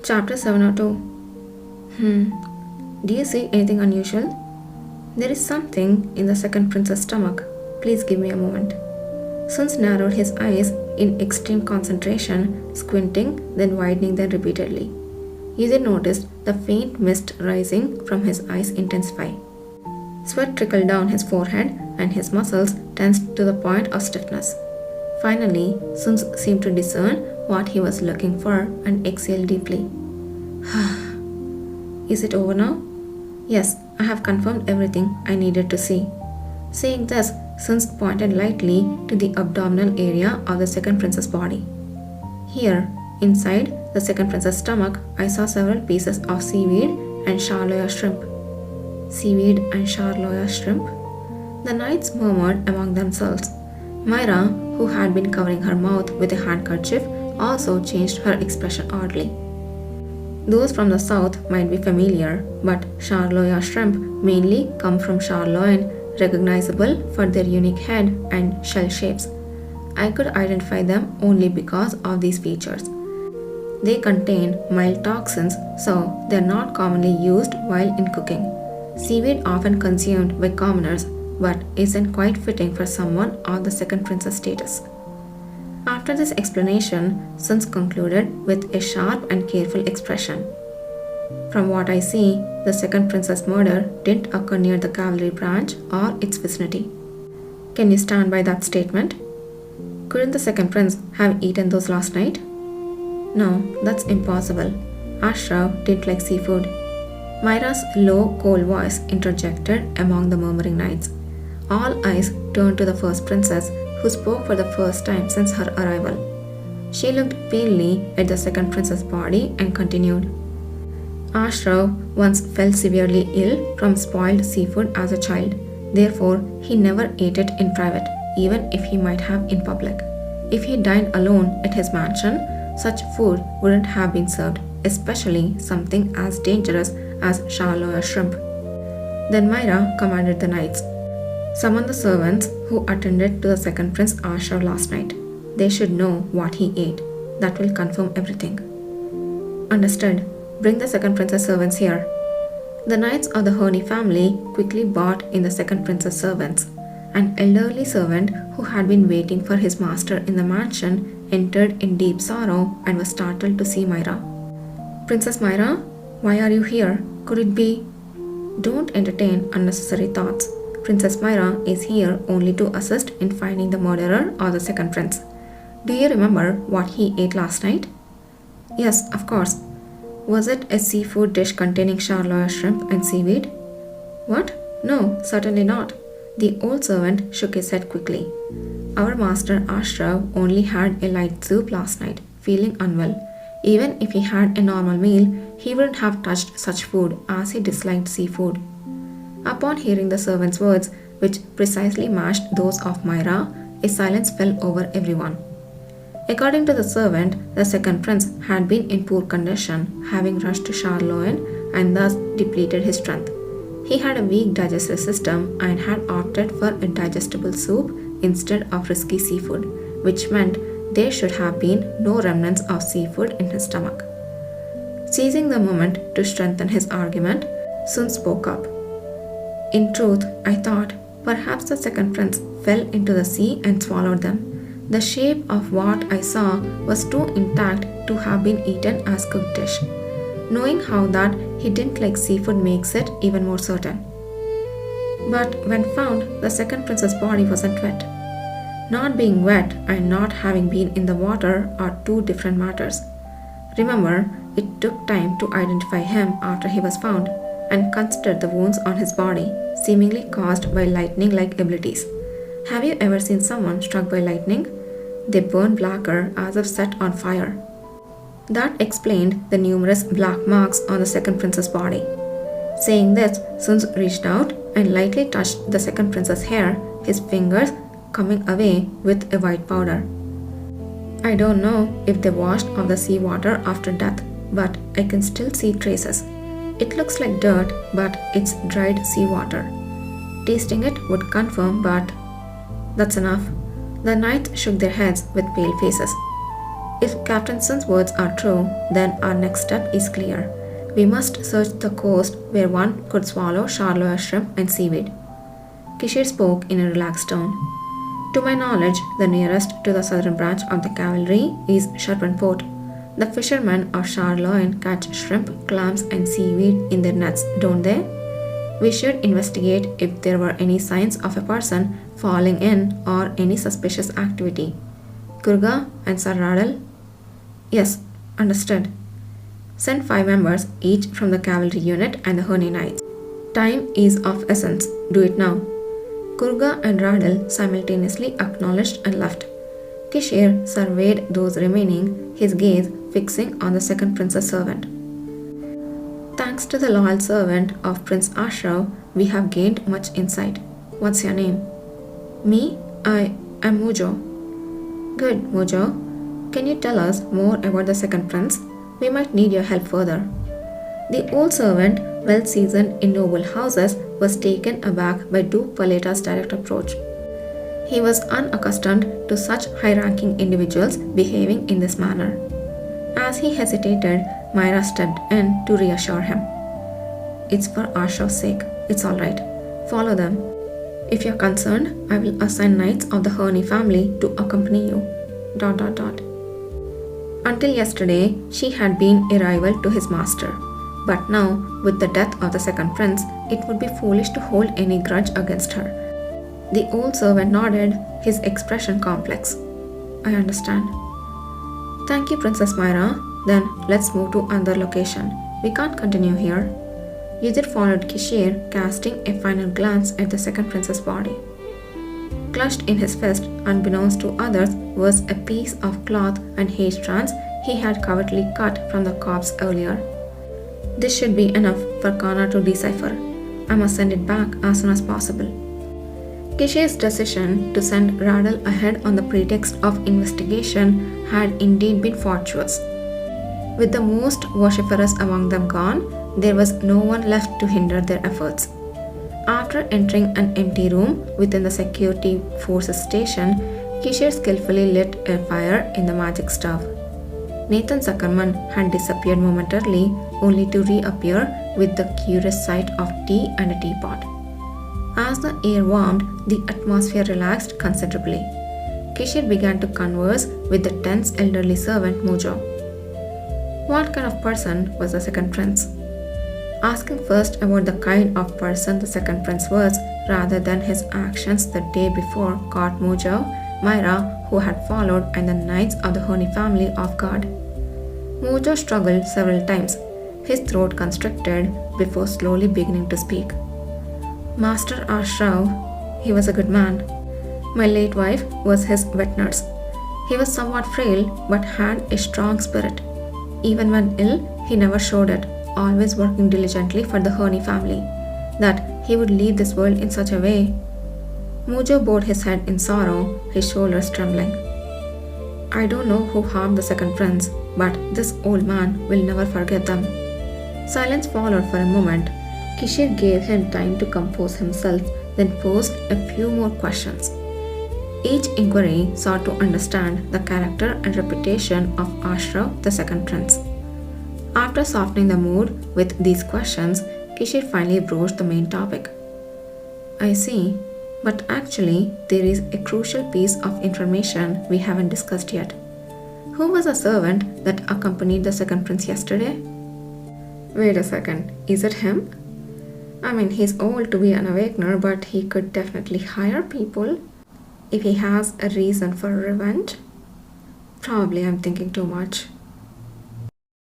Chapter 702. Do you see anything unusual? There is something in the second prince's stomach. Please give me a moment. Sun narrowed his eyes in extreme concentration, squinting, then widening them repeatedly. Yuzin noticed the faint mist rising from his eyes intensify. Sweat trickled down his forehead and his muscles tensed to the point of stiffness. Finally, Sun seemed to discern what he was looking for and exhaled deeply. Is it over now? Yes, I have confirmed everything I needed to see. Saying this, Sun pointed lightly to the abdominal area of the second prince's body. Here, inside the second prince's stomach, I saw several pieces of seaweed and charloya shrimp. Seaweed and charloya shrimp? The knights murmured among themselves. Myra, who had been covering her mouth with a handkerchief, also changed her expression oddly. Those from the south might be familiar, but charloya shrimp mainly come from Charloin, recognizable for their unique head and shell shapes. I could identify them only because of these features. They contain mild toxins, so they are not commonly used while in cooking. Seaweed often consumed by commoners, but isn't quite fitting for someone of the second prince's status. After this explanation, Sun concluded with a sharp and careful expression. From what I see, the second prince's murder didn't occur near the cavalry branch or its vicinity. Can you stand by that statement? Couldn't the second prince have eaten those last night? No, that's impossible. Ashrav didn't like seafood. Myra's low, cold voice interjected among the murmuring knights. All eyes turned to the first princess, who spoke for the first time since her arrival. She looked palely at the second prince's body and continued. Ashrav once fell severely ill from spoiled seafood as a child. Therefore, he never ate it in private, even if he might have in public. If he dined alone at his mansion, such food wouldn't have been served, especially something as dangerous as charloya shrimp. Then Myra commanded the knights. Summon the servants who attended to the second prince Ashrav last night. They should know what he ate. That will confirm everything. Understood. Bring the second prince's servants here. The knights of the Hurney family quickly brought in the second prince's servants. An elderly servant who had been waiting for his master in the mansion entered in deep sorrow and was startled to see Myra. Princess Myra, why are you here? Could it be? Don't entertain unnecessary thoughts. Princess Myra is here only to assist in finding the murderer or the second prince. Do you remember what he ate last night? Yes, of course. Was it a seafood dish containing charloya shrimp and seaweed? What? No, certainly not. The old servant shook his head quickly. Our master Ashrav only had a light soup last night, feeling unwell. Even if he had a normal meal, he wouldn't have touched such food as he disliked seafood. Upon hearing the servant's words, which precisely matched those of Myra, a silence fell over everyone. According to the servant, the second prince had been in poor condition, having rushed to Charloin and thus depleted his strength. He had a weak digestive system and had opted for a digestible soup instead of risky seafood, which meant there should have been no remnants of seafood in his stomach. Seizing the moment to strengthen his argument, Sun spoke up. In truth, I thought perhaps the second prince fell into the sea and swallowed them. The shape of what I saw was too intact to have been eaten as cooked dish. Knowing how that he didn't like seafood makes it even more certain. But when found, the second prince's body wasn't wet. Not being wet and not having been in the water are two different matters. Remember, it took time to identify him after he was found, and consider the wounds on his body, seemingly caused by lightning-like abilities. Have you ever seen someone struck by lightning? They burn blacker as if set on fire. That explained the numerous black marks on the second prince's body. Saying this, Sun reached out and lightly touched the second prince's hair, his fingers coming away with a white powder. I don't know if they washed off the seawater after death, but I can still see traces. It looks like dirt, but it's dried seawater. Tasting it would confirm, but that's enough. The knights shook their heads with pale faces. If Captain Sun's words are true, then our next step is clear. We must search the coast where one could swallow charlotte shrimp and seaweed. Kishir spoke in a relaxed tone. To my knowledge, the nearest to the southern branch of the cavalry is Sherburne Port. The fishermen of Charlotte catch shrimp, clams, and seaweed in their nets, don't they? We should investigate if there were any signs of a person falling in or any suspicious activity. Kurga and Sir Radal? Yes, understood. Send 5 members, each from the cavalry unit and the Honey Knights. Time is of essence. Do it now. Kurga and Radal simultaneously acknowledged and left. Kishir surveyed those remaining, his gaze fixing on the second prince's servant. Thanks to the loyal servant of Prince Ashraf, we have gained much insight. What's your name? Me? I am Mujo. Good, Mujo. Can you tell us more about the second prince? We might need your help further. The old servant, well seasoned in noble houses, was taken aback by Duke Paleta's direct approach. He was unaccustomed to such high-ranking individuals behaving in this manner. As he hesitated, Myra stepped in to reassure him. It's for Ashraf's sake. It's all right. Follow them. If you're concerned, I will assign knights of the Hurney family to accompany you. ... Until yesterday, she had been a rival to his master. But now, with the death of the second prince, it would be foolish to hold any grudge against her. The old servant nodded, his expression complex. I understand. Thank you, Princess Myra. Then let's move to another location. We can't continue here. Yuzir followed Kishir, casting a final glance at the second prince's body. Clutched in his fist, unbeknownst to others, was a piece of cloth and hair strands he had covertly cut from the corpse earlier. This should be enough for Kana to decipher. I must send it back as soon as possible. Kishir's decision to send Radal ahead on the pretext of investigation had indeed been fortuitous. With the most vociferous among them gone, there was no one left to hinder their efforts. After entering an empty room within the security forces station, Kishir skillfully lit a fire in the magic stove. Nathan Zuckerman had disappeared momentarily, only to reappear with the curious sight of tea and a teapot. As the air warmed, the atmosphere relaxed considerably. Kishir began to converse with the tense elderly servant Mujo. What kind of person was the second prince? Asking first about the kind of person the second prince was, rather than his actions the day before, caught Mujo, Myra, who had followed, and the knights of the Honey family off guard. Mujo struggled several times, his throat constricted, before slowly beginning to speak. Master Ashraf, he was a good man. My late wife was his wet nurse. He was somewhat frail, but had a strong spirit. Even when ill, he never showed it, always working diligently for the Hurney family. That he would leave this world in such a way. Mujo bowed his head in sorrow, his shoulders trembling. I don't know who harmed the second prince, but this old man will never forget them. Silence followed for a moment. Kishir gave him time to compose himself, then posed a few more questions. Each inquiry sought to understand the character and reputation of Ashraf, the second prince. After softening the mood with these questions, Kishir finally broached the main topic. I see, but actually there is a crucial piece of information we haven't discussed yet. Who was the servant that accompanied the second prince yesterday? Wait a second, is it him? I mean, he's old to be an awakener, but he could definitely hire people. If he has a reason for revenge? Probably I'm thinking too much.